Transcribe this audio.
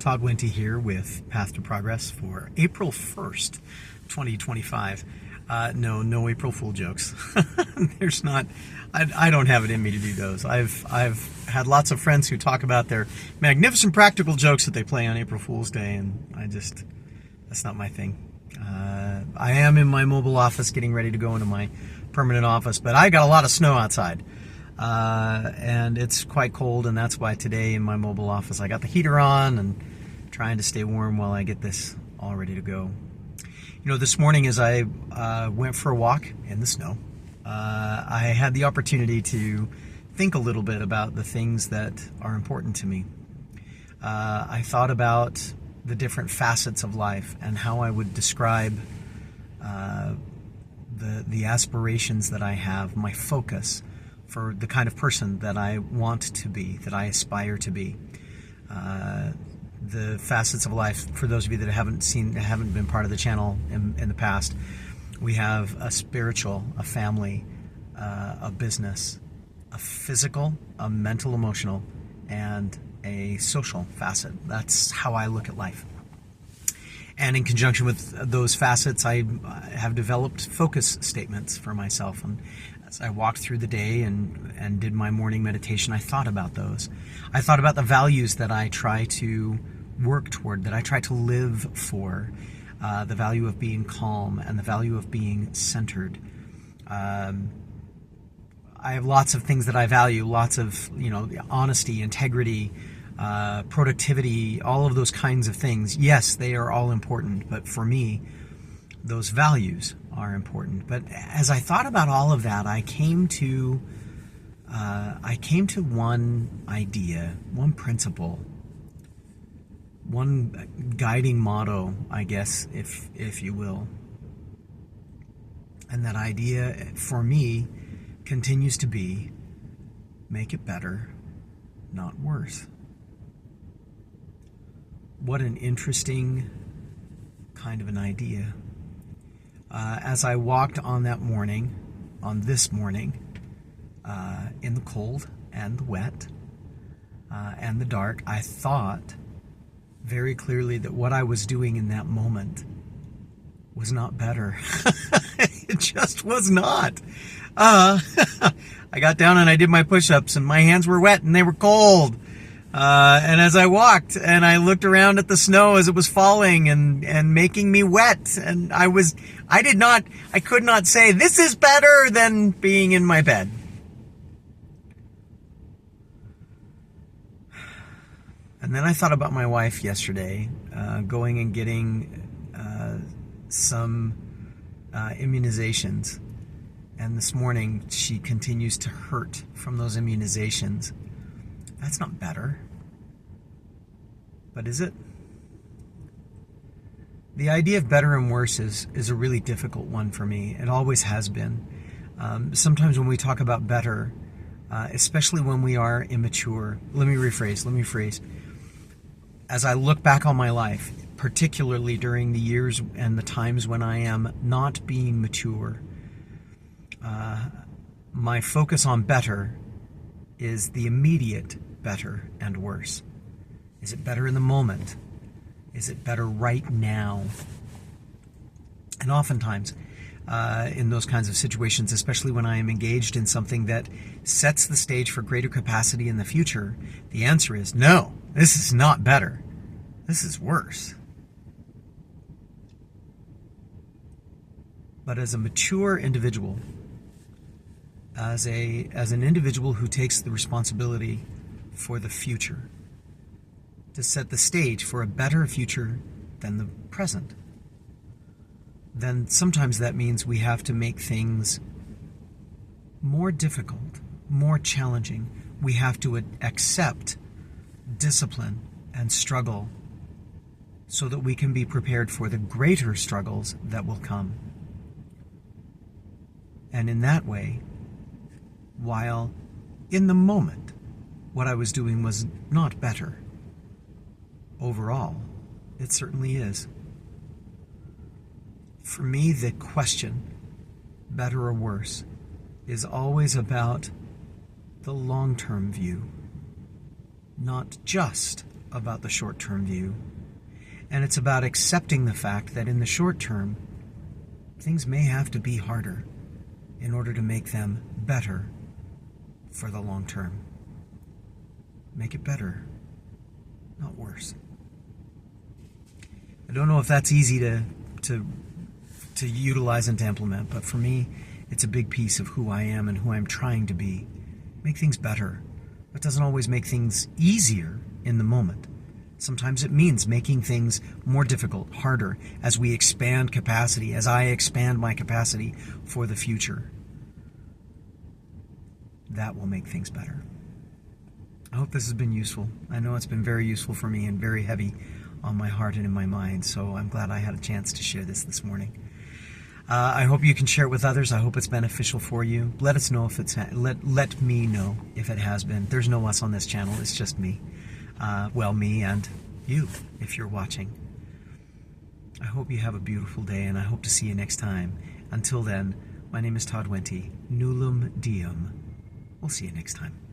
Todd Winty here with Path to Progress for April 1st, 2025. No April Fool jokes. There's not. I don't have it in me to do those. I've had lots of friends who talk about their magnificent practical jokes that they play on April Fool's Day, and that's not my thing. I am in my mobile office getting ready to go into my permanent office, but I got a lot of snow outside. And it's quite cold, and that's why today in my mobile office I got the heater on and trying to stay warm while I get this all ready to go. You know, this morning as I went for a walk in the snow, I had the opportunity to think a little bit about the things that are important to me. I thought about the different facets of life and how I would describe the aspirations that I have, my focus for the kind of person that I want to be, that I aspire to be. The facets of life, for those of you that haven't been part of the channel in the past, we have a spiritual, a family, a business, a physical, a mental, emotional, and a social facet. That's how I look at life. And in conjunction with those facets, I have developed focus statements for myself. And as I walked through the day and did my morning meditation, I thought about those. I thought about the values that I try to work toward, that I try to live for, the value of being calm and the value of being centered. I have lots of things that I value, lots of, honesty, integrity, productivity, all of those kinds of things. Yes, they are all important, but for me, those values are important. But as I thought about all of that, I came to one idea, one principle, one guiding motto, I guess, if you will. And that idea for me continues to be, make it better, not worse. What an interesting kind of an idea. As I walked on this morning, in the cold and the wet and the dark, I thought very clearly that what I was doing in that moment was not better. It just was not. I got down and I did my push-ups, and my hands were wet and they were cold. And as I walked and I looked around at the snow as it was falling and making me wet, and I could not say, this is better than being in my bed. And then I thought about my wife yesterday, going and getting some immunizations. And this morning she continues to hurt from those immunizations. That's not better. But is it? The idea of better and worse is a really difficult one for me. It always has been. Sometimes when we talk about better, especially when we are immature, let me rephrase. As I look back on my life, particularly during the years and the times when I am not being mature, my focus on better is the immediate better and worse. Is it better in the moment? Is it better right now? And oftentimes, in those kinds of situations, especially when I am engaged in something that sets the stage for greater capacity in the future, the answer is no, this is not better. This is worse. But as a mature individual, as an individual who takes the responsibility for the future, to set the stage for a better future than the present, then sometimes that means we have to make things more difficult, more challenging. We have to accept discipline and struggle so that we can be prepared for the greater struggles that will come. And in that way, while in the moment what I was doing was not better, overall, it certainly is. For me, the question, better or worse, is always about the long-term view, not just about the short-term view. And it's about accepting the fact that in the short term, things may have to be harder in order to make them better for the long term. Make it better, not worse. I don't know if that's easy to utilize and to implement, but for me, it's a big piece of who I am and who I'm trying to be. Make things better. That doesn't always make things easier in the moment. Sometimes it means making things more difficult, harder, as we expand capacity, as I expand my capacity for the future. That will make things better. I hope this has been useful. I know it's been very useful for me and very heavy on my heart and in my mind, so I'm glad I had a chance to share this morning. I hope you can share it with others. I hope it's beneficial for you. Let us know if it's let me know if it has been. There's no us on this channel. It's just me. Me and you, if you're watching. I hope you have a beautiful day, and I hope to see you next time. Until then, my name is Todd Wente. Nullum Diem. We'll see you next time.